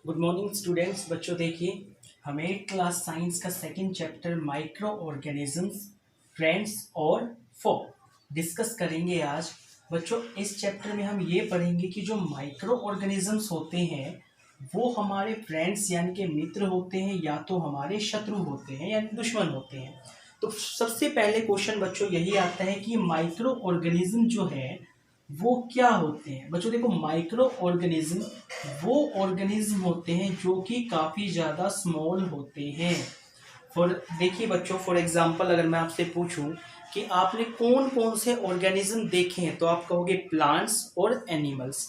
Good morning students. बच्चों देखिए, हमें क्लास साइंस का second chapter micro organisms friends और फो डिस्कस करेंगे आज। बच्चों इस चैप्टर में हम ये पढ़ेंगे कि जो माइक्रो ऑर्गेनिजम्स होते हैं वो हमारे फ्रेंड्स यानी कि मित्र होते हैं या तो हमारे शत्रु होते हैं यानी दुश्मन होते हैं। तो सबसे पहले क्वेश्चन बच्चों यही आता है कि माइक्रो ऑर्गेनिज्म जो है वो क्या होते हैं। बच्चों देखो, माइक्रो ऑर्गेनिज्म वो ऑर्गेनिज्म होते हैं जो कि काफ़ी ज़्यादा स्मॉल होते हैं। देखिए बच्चों, फॉर एग्जांपल अगर मैं आपसे पूछूं कि आपने कौन कौन से ऑर्गेनिज्म देखे हैं तो आप कहोगे प्लांट्स और एनिमल्स।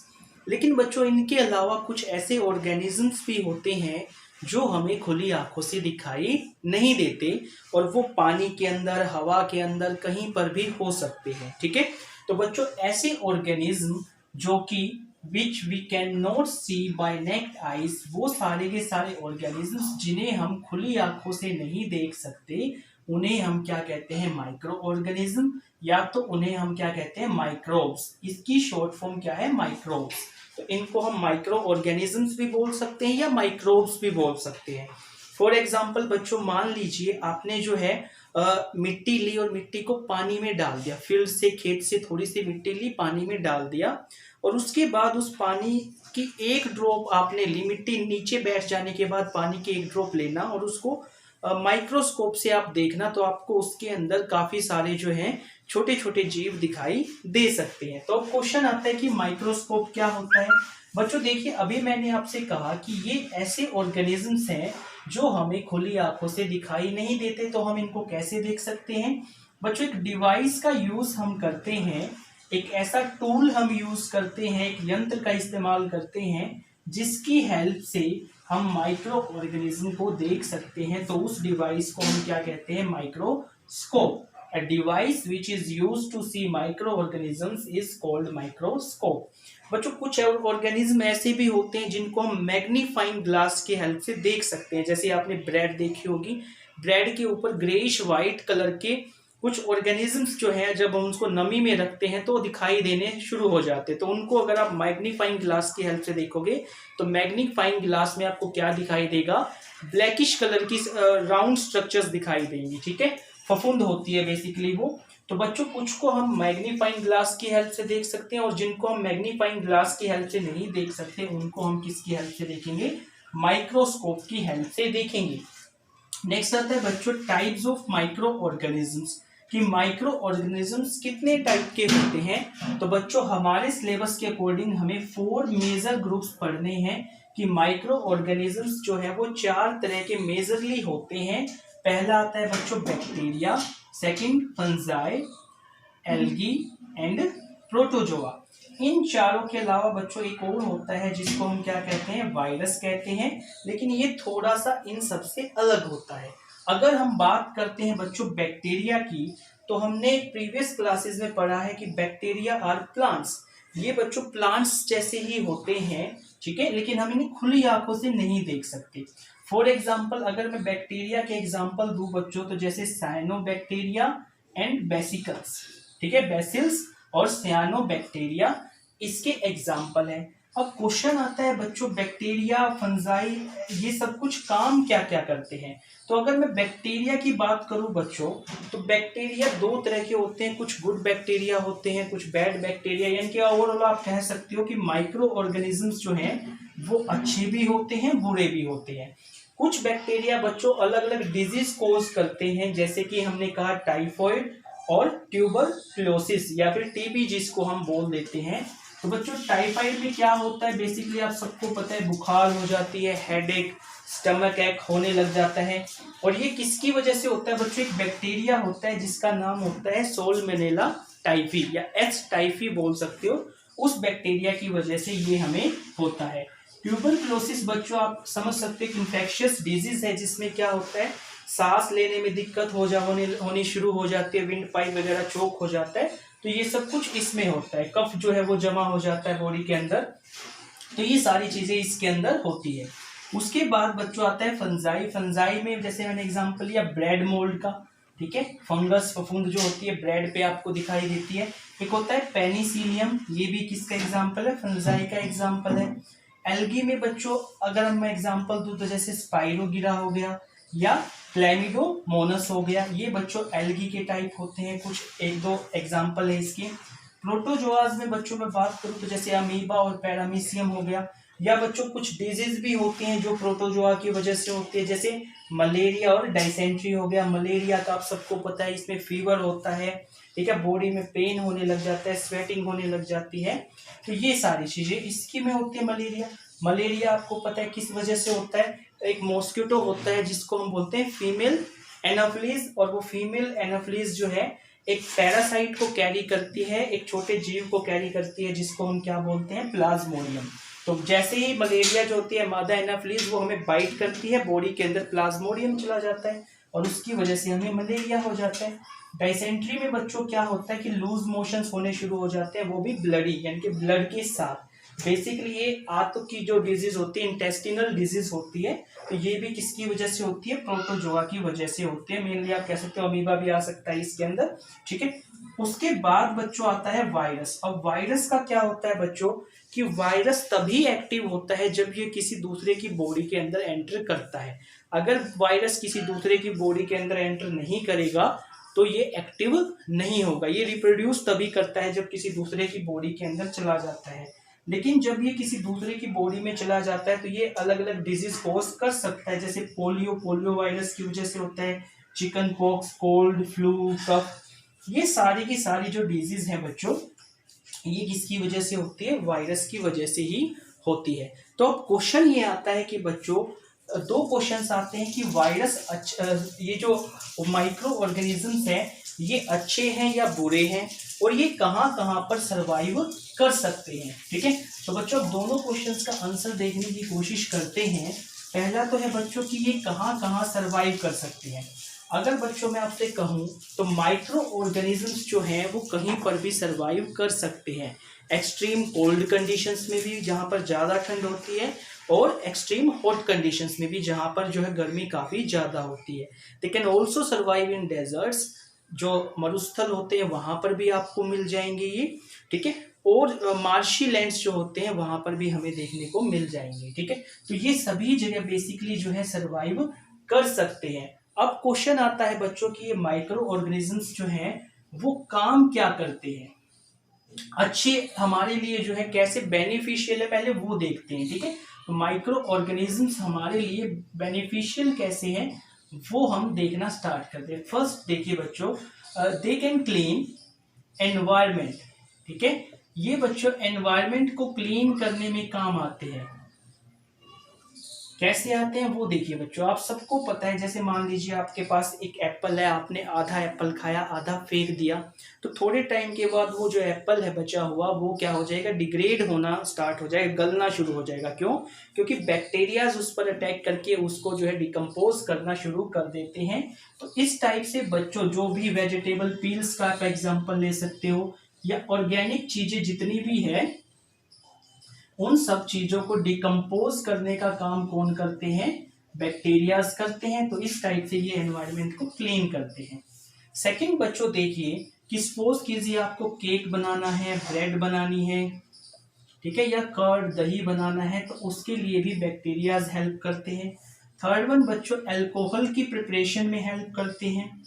लेकिन बच्चों इनके अलावा कुछ ऐसे ऑर्गेनिजम्स भी होते हैं जो हमें खुली आंखों से दिखाई नहीं देते और वो पानी के अंदर, हवा के अंदर कहीं पर भी हो सकते हैं। ठीक है, तो बच्चों ऐसे ऑर्गेनिज्म जो कि which we can not see by naked eyes, वो सारे के सारे ऑर्गेनिजम्स जिन्हें हम खुली आंखों से नहीं देख सकते उन्हें हम क्या कहते हैं, माइक्रो ऑर्गेनिज्म, या तो उन्हें हम क्या कहते हैं, माइक्रोब्स। इसकी शॉर्ट फॉर्म क्या है, माइक्रोब्स। तो इनको हम माइक्रो ऑर्गेनिजम्स भी बोल सकते हैं या माइक्रोब्स भी बोल सकते हैं। फॉर एग्जाम्पल बच्चों, मान लीजिए आपने जो है मिट्टी ली और मिट्टी को पानी में डाल दिया, फील्ड से, खेत से थोड़ी सी मिट्टी ली, पानी में डाल दिया और उसके बाद उस पानी की एक ड्रॉप आपने ली, मिट्टी नीचे बैठ जाने के बाद पानी की एक ड्रॉप लेना और उसको माइक्रोस्कोप से आप देखना तो आपको उसके अंदर काफी सारे जो हैं छोटे छोटे जीव दिखाई दे सकते हैं। तो अब क्वेश्चन आता है कि माइक्रोस्कोप क्या होता है। बच्चों देखिए, अभी मैंने आपसे कहा कि ये ऐसे ऑर्गेनिजम्स हैं जो हमें खुली आंखों से दिखाई नहीं देते, तो हम इनको कैसे देख सकते हैं। बच्चों एक डिवाइस का यूज हम करते हैं, एक ऐसा टूल हम यूज करते हैं, एक यंत्र का इस्तेमाल करते हैं जिसकी हेल्प से हम माइक्रो ऑर्गेनिज्म को देख सकते हैं। तो उस डिवाइस को हम क्या कहते हैं, microscope. A device which is used to see microorganisms is called microscope. बच्चों कुछ ऑर्गेनिज्म ऐसे भी होते हैं जिनको हम मैग्नीफाइंग ग्लास की हेल्प से देख सकते हैं। जैसे आपने ब्रेड देखी होगी, ब्रेड के ऊपर ग्रेइश व्हाइट कलर के कुछ ऑर्गेनिजम्स जो हैं जब हम उसको नमी में रखते हैं तो दिखाई देने शुरू हो जाते हैं। तो उनको अगर आप मैग्नीफाइंग ग्लास की हेल्प से देखोगे तो मैग्नीफाइंग ग्लास में आपको क्या दिखाई देगा, ब्लैकिश कलर की राउंड स्ट्रक्चर्स दिखाई देंगी। ठीक है, फफूंद होती है बेसिकली वो। तो बच्चों कुछ को हम मैग्नीफाइंग ग्लास की हेल्प से देख सकते हैं और जिनको हम मैग्नीफाइंग ग्लास की हेल्प से नहीं देख सकते उनको हम किसकी हेल्प से देखेंगे, माइक्रोस्कोप की हेल्प से देखेंगे। नेक्स्ट आता है बच्चों टाइप्स ऑफ माइक्रो ऑर्गेनिजम्स, कि माइक्रो ऑर्गेनिजम्स कितने टाइप के होते हैं। तो बच्चों हमारे सिलेबस के अकॉर्डिंग हमें 4 मेजर ग्रुप्स पढ़ने हैं कि माइक्रो ऑर्गेनिजम्स जो है वो 4 तरह के मेजरली होते हैं। पहला आता है बच्चों bacteria, second fungi, algae and protozoa. इन चारों के अलावा बच्चों एक और होता है जिसको हम क्या कहते हैं, वायरस कहते हैं, लेकिन ये थोड़ा सा इन सबसे अलग होता है। अगर हम बात करते हैं बच्चों बैक्टीरिया की, तो हमने प्रीवियस क्लासेस में पढ़ा है कि बैक्टीरिया आर प्लांट्स। ये बच्चों प्लांट्स जैसे ही होते हैं, ठीक है, लेकिन हम इन्हें खुली आंखों से नहीं देख सकते। फॉर एग्जाम्पल अगर मैं बैक्टीरिया के एग्जाम्पल दूं बच्चों, तो जैसे साइनोबैक्टीरिया एंड बेसिकल्स, ठीक है, बेसिल्स और साइनोबैक्टीरिया इसके एग्जाम्पल है। अब क्वेश्चन आता है बच्चों बैक्टीरिया, फंजाई, ये सब कुछ काम क्या क्या करते हैं। तो अगर मैं बैक्टीरिया की बात करूं बच्चों, तो बैक्टीरिया 2 तरह के होते हैं, कुछ गुड बैक्टीरिया होते हैं, कुछ बैड बैक्टीरिया, यानी कि ओवरऑल आप कह सकते हो कि माइक्रो ऑर्गेनिजम्स जो हैं वो अच्छे भी होते हैं, बुरे भी होते हैं। कुछ बैक्टीरिया बच्चों अलग अलग डिजीज कोज करते हैं, जैसे कि हमने कहा टाइफॉइड और ट्यूबरक्लोसिस या फिर टीबी जिसको हम बोल देते हैं। तो बच्चों टाइफाइड में क्या होता है, बेसिकली आप सबको पता है, बुखार हो जाती है, हेडेक, स्टमक एक होने लग जाता है। और ये किसकी वजह से होता है बच्चों, एक बैक्टीरिया होता है जिसका नाम होता है सोलमोनेला टाइफी या एच टाइफी बोल सकते हो, उस बैक्टीरिया की वजह से ये हमें होता है। ट्यूबरक्लोसिस बच्चों आप समझ सकते हैं कि इंफेक्शियस डिजीज है जिसमें क्या होता है, सांस लेने में दिक्कत होनी शुरू हो जाती है, विंड पाइप वगैरह चोक हो जाता है। तो ये सब कुछ इसमें होता है, कफ जो है वो जमा हो जाता है बॉडी के अंदर, तो ये सारी चीजें इसके अंदर होती है। उसके बाद बच्चों आता है फंजाई। फंजाई में जैसे मैंने एग्जांपल लिया ब्रेड मोल्ड का, ठीक है, फंगस, फफूंद जो होती है ब्रेड पे आपको दिखाई देती है। एक होता है पेनिसिलियम, ये भी किसका एग्जांपल है, फंजाई का एग्जांपल है। एल्गी में बच्चों अगर मैं एग्जांपल दूं तो जैसे स्पाइरोगिरा हो गया या क्लैमिडोमोनास हो गया, ये बच्चों एल्गी के टाइप होते हैं। कुछ एक दो एग्जांपल है इसके। प्रोटोजोआज में बच्चों मैं बात करूं तो जैसे अमीबा और पैरामीशियम हो गया, या बच्चों कुछ डिजीज भी होती हैं जो प्रोटोजोआ की वजह से होती है, जैसे मलेरिया और डायसेंट्री हो गया। मलेरिया का आप सबको पता है, इसमें फीवर होता है, ठीक है, बॉडी में पेन होने लग जाता है, स्वेटिंग होने लग जाती है, तो ये सारी चीजें इसकी में होती है। मलेरिया, मलेरिया आपको पता है किस वजह से होता है, एक मॉस्किटो होता है जिसको हम बोलते हैं फीमेल एनाफ्लीज, और वो फीमेल एनाफ्लीज जो है एक पैरासाइट को कैरी करती है, एक छोटे जीव को कैरी करती है जिसको हम क्या बोलते हैं, प्लाज्मोडियम। तो जैसे ही मलेरिया जो होती है मादा एनाफ्लीज वो हमें बाइट करती है, बॉडी के अंदर प्लाज्मोडियम चला जाता है और उसकी वजह से हमें मलेरिया हो जाता है। डायसेंट्री में बच्चों क्या होता है कि लूज मोशंस होने शुरू हो जाते हैं, वो भी ब्लडी यानी कि ब्लड के साथ। बेसिकली ये आंत की जो डिजीज होती है, इंटेस्टिनल डिजीज होती है, तो ये भी किसकी वजह से होती है, प्रोटोजोआ की वजह से होती है। मेनली आप कह सकते हो अमीबा भी आ सकता है इसके अंदर, ठीक है। उसके बाद बच्चों आता है वायरस। अब वायरस का क्या होता है बच्चों कि वायरस तभी एक्टिव होता है जब ये किसी दूसरे की बॉडी के अंदर एंटर करता है। अगर वायरस किसी दूसरे की बॉडी के अंदर एंटर नहीं करेगा तो ये एक्टिव नहीं होगा। ये रिप्रोड्यूस तभी करता है जब किसी दूसरे की बॉडी के अंदर चला जाता है। लेकिन जब ये किसी दूसरे की बॉडी में चला जाता है तो ये अलग अलग डिजीज कॉज कर सकता है, जैसे पोलियो वायरस की वजह से होता है, चिकन पॉक्स, कोल्ड, फ्लू, कफ, ये सारी की सारी जो डिजीज हैं बच्चों ये किसकी वजह से होती है, वायरस की वजह से ही होती है। तो अब क्वेश्चन ये आता है कि बच्चों दो क्वेश्चंस आते हैं कि वायरस ये जो माइक्रो ऑर्गेनिजम्स हैं ये अच्छे हैं या बुरे हैं, और ये कहाँ कहाँ पर सरवाइव कर सकते हैं, ठीक है। तो बच्चों दोनों क्वेश्चंस का आंसर देखने की कोशिश करते हैं। पहला तो है बच्चों कि ये कहाँ कहाँ सरवाइव कर सकते हैं। अगर बच्चों मैं आपसे कहूँ तो माइक्रो ऑर्गेनिजम्स जो हैं वो कहीं पर भी सरवाइव कर सकते हैं, एक्सट्रीम कोल्ड कंडीशंस में भी जहाँ पर ज़्यादा ठंड होती है, और एक्सट्रीम हॉट कंडीशंस में भी जहाँ पर जो है गर्मी काफ़ी ज़्यादा होती है। They can also survive in desserts, जो मरुस्थल होते हैं वहाँ पर भी आपको मिल जाएंगे ये, ठीक है। और मार्शी लैंड्स जो होते हैं वहाँ पर भी हमें देखने को मिल जाएंगे, ठीक है। तो ये सभी जगह बेसिकली जो है सरवाइव कर सकते हैं। अब क्वेश्चन आता है बच्चों कि ये माइक्रो ऑर्गेनिजम्स जो हैं वो काम क्या करते हैं, अच्छे हमारे लिए जो है कैसे बेनिफिशियल है, पहले वो देखते हैं, ठीक है। तो माइक्रो ऑर्गेनिजम्स हमारे लिए बेनिफिशियल कैसे हैं वो हम देखना स्टार्ट करते हैं। फर्स्ट देखिए बच्चों, दे कैन क्लीन एनवायरमेंट, ठीक है। ये बच्चों एनवायरमेंट को क्लीन करने में काम आते हैं। कैसे आते हैं वो देखिए बच्चों, आप सबको पता है, जैसे मान लीजिए आपके पास एक एप्पल है, आपने आधा एप्पल खाया आधा फेंक दिया, तो थोड़े टाइम के बाद वो जो एप्पल है बचा हुआ वो क्या हो जाएगा, डिग्रेड होना स्टार्ट हो जाएगा, गलना शुरू हो जाएगा। क्यों? क्योंकि बैक्टीरियाज उस पर अटैक करके उसको जो है डिकम्पोज करना शुरू कर देते हैं। तो इस टाइप से बच्चों जो भी वेजिटेबल पील्स का आप एग्जाम्पल ले सकते हो, या ऑर्गेनिक चीजें जितनी भी है उन सब चीजों को डिकम्पोज करने का काम कौन करते हैं, बैक्टीरियाज करते हैं। तो इस टाइप से ये एनवायरनमेंट को क्लीन करते हैं। सेकंड बच्चों देखिए कि सपोज कीजिए आपको केक बनाना है, ब्रेड बनानी है, ठीक है, या कर्ड दही बनाना है, तो उसके लिए भी बैक्टीरियाज हेल्प करते हैं। थर्ड वन बच्चों अल्कोहल की प्रिपरेशन में हेल्प करते हैं,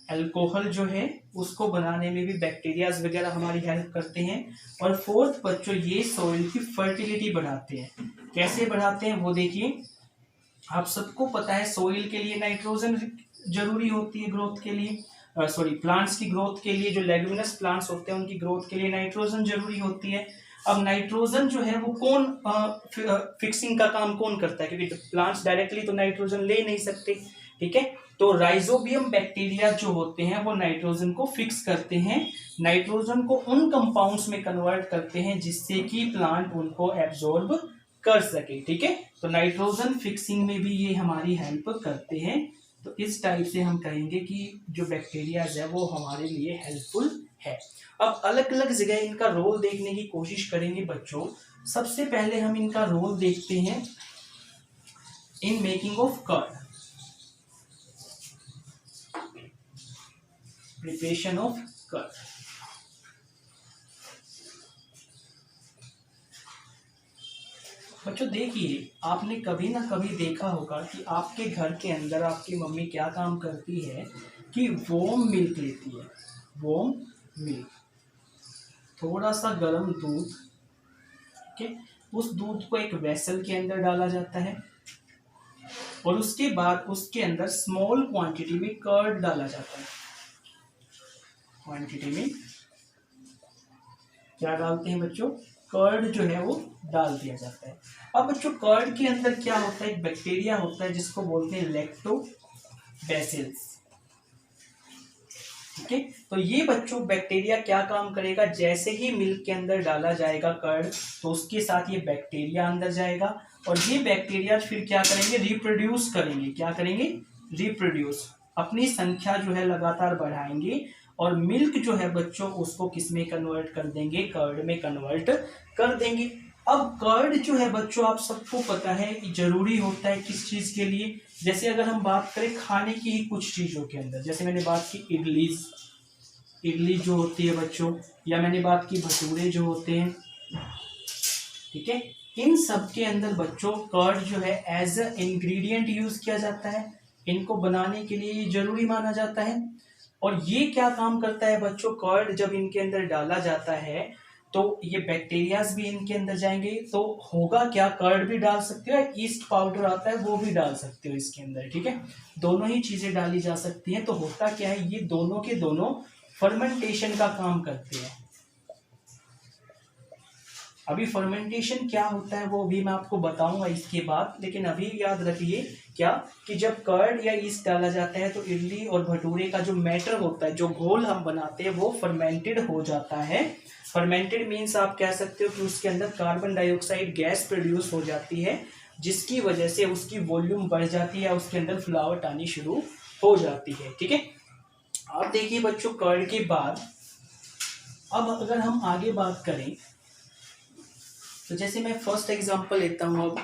अल्कोहल जो है उसको बनाने में भी बैक्टीरियाज वगैरह हमारी हेल्प करते हैं। और फोर्थ बच्चों ये सॉइल की फर्टिलिटी बढ़ाते हैं। कैसे बढ़ाते हैं वो देखिए, आप सबको पता है सॉइल के लिए नाइट्रोजन जरूरी होती है ग्रोथ के लिए, प्लांट्स की ग्रोथ के लिए, जो लेग्यूमिनस प्लांट्स होते हैं उनकी ग्रोथ के लिए नाइट्रोजन जरूरी होती है। अब नाइट्रोजन जो है वो कौन फिक्सिंग का काम कौन करता है, क्योंकि प्लांट्स डायरेक्टली तो नाइट्रोजन ले नहीं सकते, ठीक है। तो राइजोबियम बैक्टीरिया जो होते हैं वो नाइट्रोजन को फिक्स करते हैं, नाइट्रोजन को उन कंपाउंड्स में कन्वर्ट करते हैं जिससे कि प्लांट उनको एब्जॉर्ब कर सके, ठीक है। तो नाइट्रोजन फिक्सिंग में भी ये हमारी हेल्प करते हैं। तो इस टाइप से हम कहेंगे कि जो बैक्टीरियाज है वो हमारे लिए हेल्पफुल है। अब अलग अलग जगह इनका रोल देखने की कोशिश करेंगे बच्चों। सबसे पहले हम इनका रोल देखते हैं in making of curd, preparation of curd. बच्चों देखिए, आपने कभी ना कभी देखा होगा कि आपके घर के अंदर आपकी मम्मी क्या काम करती है कि वॉर्म मिल्क लेती है। वॉर्म मिल्क, थोड़ा सा गर्म दूध, ठीक है, उस दूध को एक वेसल के अंदर डाला जाता है और उसके बाद उसके अंदर स्मॉल क्वांटिटी में कर्ड डाला जाता है। क्वांटिटी में क्या डालते हैं बच्चों? कर्ड जो है वो डाल दिया जाता है। अब बच्चों कर्ड के अंदर क्या होता है? एक बैक्टीरिया होता है जिसको बोलते हैं लैक्टोबैसिलस। ठीक है, तो ये बच्चों बैक्टीरिया क्या काम करेगा? जैसे ही मिल्क के अंदर डाला जाएगा कर्ड, तो उसके साथ ये बैक्टीरिया अंदर जाएगा और ये बैक्टीरिया फिर क्या करेंगे? रिप्रोड्यूस करेंगे। क्या करेंगे? रिप्रोड्यूस, अपनी संख्या जो है लगातार बढ़ाएंगे और मिल्क जो है बच्चों उसको किस में कन्वर्ट कर देंगे? कर्ड में कन्वर्ट कर देंगे। अब कर्ड जो है बच्चों आप सबको पता है कि जरूरी होता है किस चीज के लिए? जैसे अगर हम बात करें खाने की ही कुछ चीजों के अंदर, जैसे मैंने बात की इडली जो होती है बच्चों, या मैंने बात की भटूरे जो होते हैं, ठीक है, इन सब के अंदर बच्चों कर्ड जो है एज अ इंग्रेडिएंट यूज किया जाता है। इनको बनाने के लिए ये जरूरी माना जाता है। और ये क्या काम करता है बच्चों? कर्ड जब इनके अंदर डाला जाता है तो ये बैक्टीरियाज भी इनके अंदर जाएंगे, तो होगा क्या? कर्ड भी डाल सकते हो, ईस्ट पाउडर आता है वो भी डाल सकते हो इसके अंदर। ठीक है, दोनों ही चीजें डाली जा सकती हैं। तो होता क्या है? ये दोनों के दोनों फर्मेंटेशन का काम करते हैं। अभी फर्मेंटेशन क्या होता है वो भी मैं आपको बताऊंगा इसके बाद, लेकिन अभी याद रखिए क्या कि जब कर्ड या ईस्ट डाला जाता है तो इडली और भटूरे का जो मैटर होता है, जो घोल हम बनाते हैं, वो फर्मेंटेड हो जाता है। फर्मेंटेड मीन्स आप कह सकते हो कि उसके अंदर कार्बन डाइऑक्साइड गैस प्रोड्यूस हो जाती है, जिसकी वजह से उसकी वॉल्यूम बढ़ जाती है, उसके अंदर फ्लावट आनी शुरू हो जाती है। ठीक है, आप देखिए बच्चों, कर्ड के बाद अब अगर हम आगे बात करें तो जैसे मैं फर्स्ट एग्जांपल लेता हूं। अब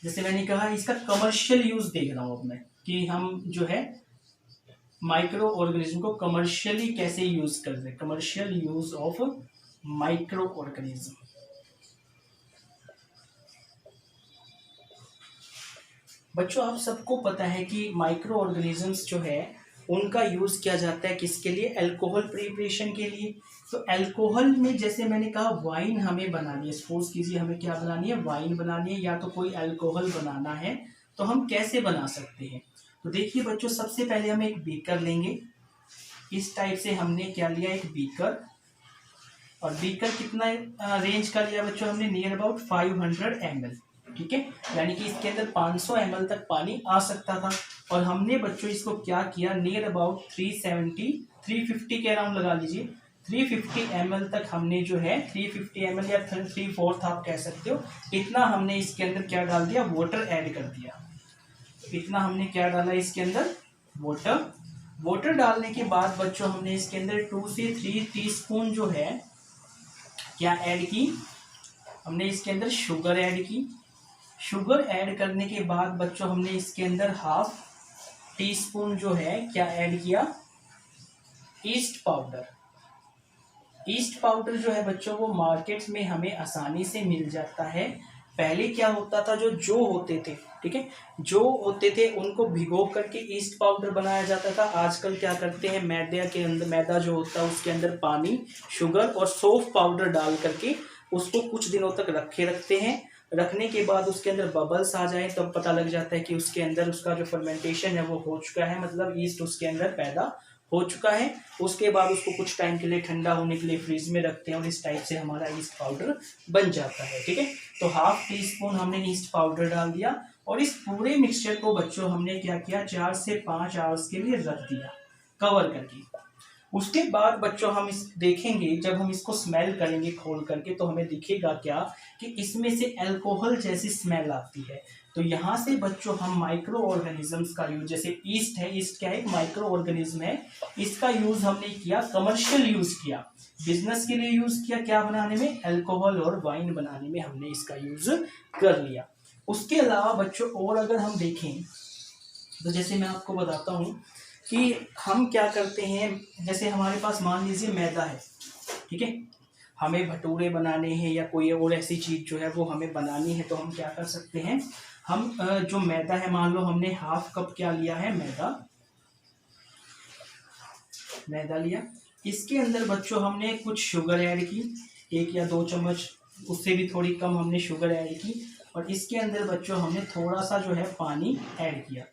जैसे मैंने कहा इसका कमर्शियल यूज देख रहा हूं अब मैं, कि हम जो है माइक्रो ऑर्गेनिज्म को कमर्शियली कैसे यूज कर रहे हैं। Commercial use of micro organism. बच्चों आप सबको पता है कि माइक्रो ऑर्गेनिजम्स जो है उनका यूज किया जाता है किसके लिए? अल्कोहल प्रिपरेशन के लिए। तो अल्कोहल में जैसे मैंने कहा वाइन हमें बनानी है, सपोज कीजिए हमें क्या बनानी है? वाइन बनानी है या तो कोई अल्कोहल बनाना है, तो हम कैसे बना सकते हैं? तो देखिए बच्चों, सबसे पहले हम एक बीकर लेंगे। इस टाइप से हमने क्या लिया? एक बीकर। और बीकर कितना रेंज का लिया बच्चों? हमने नियर अबाउट 500 ml। ठीक है, यानी कि इसके अंदर 500 ml तक पानी आ सकता था। और हमने बच्चों इसको क्या किया? नियर अबाउट 350 के अराउंड लगा लीजिए, 350 ml तक हमने जो है 350 ml या 3/4 आप कह सकते हो, इतना हमने इसके अंदर क्या डाल दिया? वाटर ऐड कर दिया। इतना हमने क्या डाला इसके अंदर? वाटर। वाटर डालने के बाद बच्चों हमने इसके अंदर 2 से 3 टीस्पून जो है क्या ऐड की? हमने इसके अंदर शुगर ऐड की। शुगर ऐड करने के बाद बच्चों हमने इसके अंदर 1/2 टीस्पून जो है क्या ऐड किया? East powder. ईस्ट पाउडर जो है बच्चों वो मार्केट में हमें आसानी से मिल जाता है। पहले क्या होता था? जो होते थे, ठीक है, जो होते थे उनको भिगो करके ईस्ट पाउडर बनाया जाता था। आजकल क्या करते हैं? मैदे के अंदर, मैदा जो होता है उसके अंदर पानी, शुगर और सौंफ पाउडर डाल करके उसको कुछ दिनों तक रखते हैं। रखने के बाद उसके अंदर बबल्स आ जाए तब पता लग जाता है कि उसके अंदर उसका जो फर्मेंटेशन है वो हो चुका है, मतलब ईस्ट उसके अंदर पैदा हो चुका है। उसके बाद उसको कुछ टाइम के लिए ठंडा होने के लिए फ्रीज में रखते हैं और इस टाइप से हमारा ईस्ट पाउडर बन जाता है। ठीक है, तो 1/2 टीस्पून हमने ईस्ट पाउडर डाल दिया और इस पूरे मिक्सचर को बच्चों हमने क्या किया? 4 से 5 आवर्स के लिए रख दिया कवर करके। उसके बाद बच्चों हम इस देखेंगे, जब हम इसको स्मेल करेंगे खोल करके तो हमें दिखेगा क्या कि इसमें से अल्कोहल जैसी स्मेल आती है। तो यहाँ से बच्चों हम माइक्रो ऑर्गेनिजम्स का यूज, जैसे ईस्ट है, ईस्ट क्या है? एक माइक्रो ऑर्गेनिज्म है। इसका यूज हमने किया, कमर्शियल यूज किया, बिजनेस के लिए यूज किया। क्या बनाने में? अल्कोहल और वाइन बनाने में हमने इसका यूज कर लिया। उसके अलावा बच्चों और अगर हम देखें तो जैसे मैं आपको बताता हूँ कि हम क्या करते हैं, जैसे हमारे पास मान लीजिए मैदा है, ठीक है, हमें भटूरे बनाने हैं या कोई और ऐसी चीज़ जो है वो हमें बनानी है, तो हम क्या कर सकते हैं, हम जो मैदा है, मान लो हमने हाफ कप क्या लिया है, मैदा लिया। इसके अंदर बच्चों हमने कुछ शुगर ऐड की, 1 या 2 चम्मच, उससे भी थोड़ी कम हमने शुगर ऐड की, और इसके अंदर बच्चों हमने थोड़ा सा जो है पानी ऐड किया।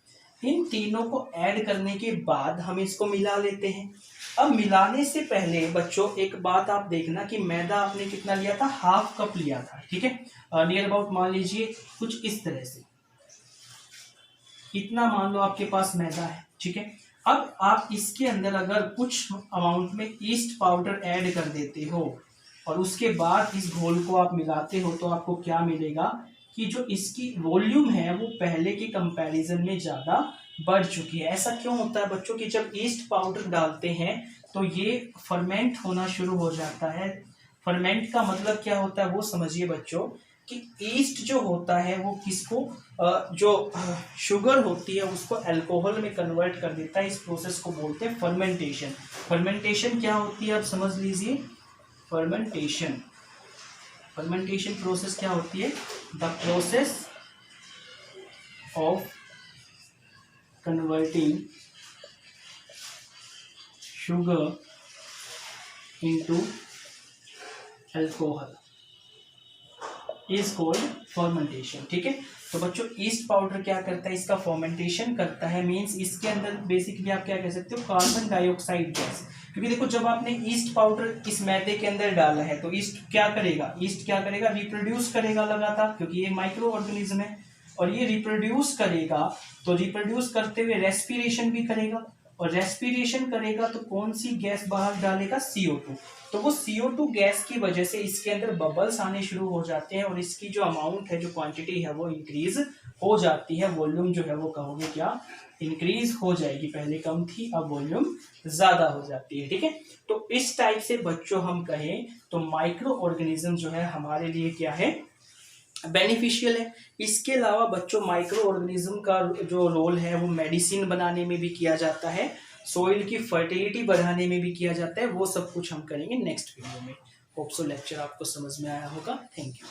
इन तीनों को ऐड करने के बाद हम इसको मिला लेते हैं। अब मिलाने से पहले बच्चों एक बात आप देखना कि मैदा आपने कितना लिया था, हाफ कप लिया था, ठीक है, नियर अबाउट मान लीजिए कुछ इस तरह से, इतना मान लो आपके पास मैदा है, ठीक है। अब आप इसके अंदर अगर कुछ अमाउंट में ईस्ट पाउडर ऐड कर देते हो और उसके बाद इस घोल को आप मिलाते हो, तो आपको क्या मिलेगा कि जो इसकी वॉल्यूम है वो पहले के कंपैरिजन में ज़्यादा बढ़ चुकी है। ऐसा क्यों होता है बच्चों कि जब ईस्ट पाउडर डालते हैं तो ये फर्मेंट होना शुरू हो जाता है। फर्मेंट का मतलब क्या होता है वो समझिए बच्चों, कि ईस्ट जो होता है वो किसको, जो शुगर होती है उसको अल्कोहल में कन्वर्ट कर देता है। इस प्रोसेस को बोलते हैं फर्मेंटेशन। फर्मेंटेशन क्या होती है आप समझ लीजिए। फर्मेंटेशन प्रोसेस क्या होती है, the process of converting sugar into alcohol is called fermentation, ठीक है। तो बच्चों ईस्ट पाउडर क्या करता है, इसका फर्मेंटेशन करता है, मींस इसके अंदर बेसिकली आप क्या कह सकते हो, कार्बन डाइऑक्साइड गैस। क्योंकि देखो जब आपने ईस्ट पाउडर इस मैदे के अंदर डाला है तो ईस्ट क्या करेगा, रिप्रोड्यूस करेगा लगातार, क्योंकि ये माइक्रो ऑर्गेनिज्म है और ये रिप्रोड्यूस करेगा, तो रिप्रोड्यूस करते हुए रेस्पिरेशन भी करेगा, और रेस्पिरेशन करेगा तो कौन सी गैस बाहर डालेगा, CO2। तो वो CO2 गैस की वजह से इसके अंदर बबल्स आने शुरू हो जाते हैं और इसकी जो अमाउंट है, जो क्वांटिटी है वो इंक्रीज हो जाती है। वॉल्यूम जो है वो कहोगे क्या, इंक्रीज हो जाएगी, पहले कम थी अब वॉल्यूम ज्यादा हो जाती है, ठीक है। तो इस टाइप से बच्चों हम कहें तो माइक्रो ऑर्गेनिज्म जो है हमारे लिए क्या है, बेनिफिशियल है। इसके अलावा बच्चों माइक्रो ऑर्गेनिज्म का जो रोल है वो मेडिसिन बनाने में भी किया जाता है, सोइल की फर्टिलिटी बढ़ाने में भी किया जाता है। वो सब कुछ हम करेंगे नेक्स्ट वीडियो में। होप सो लेक्चर आपको समझ में आया होगा। Thank you.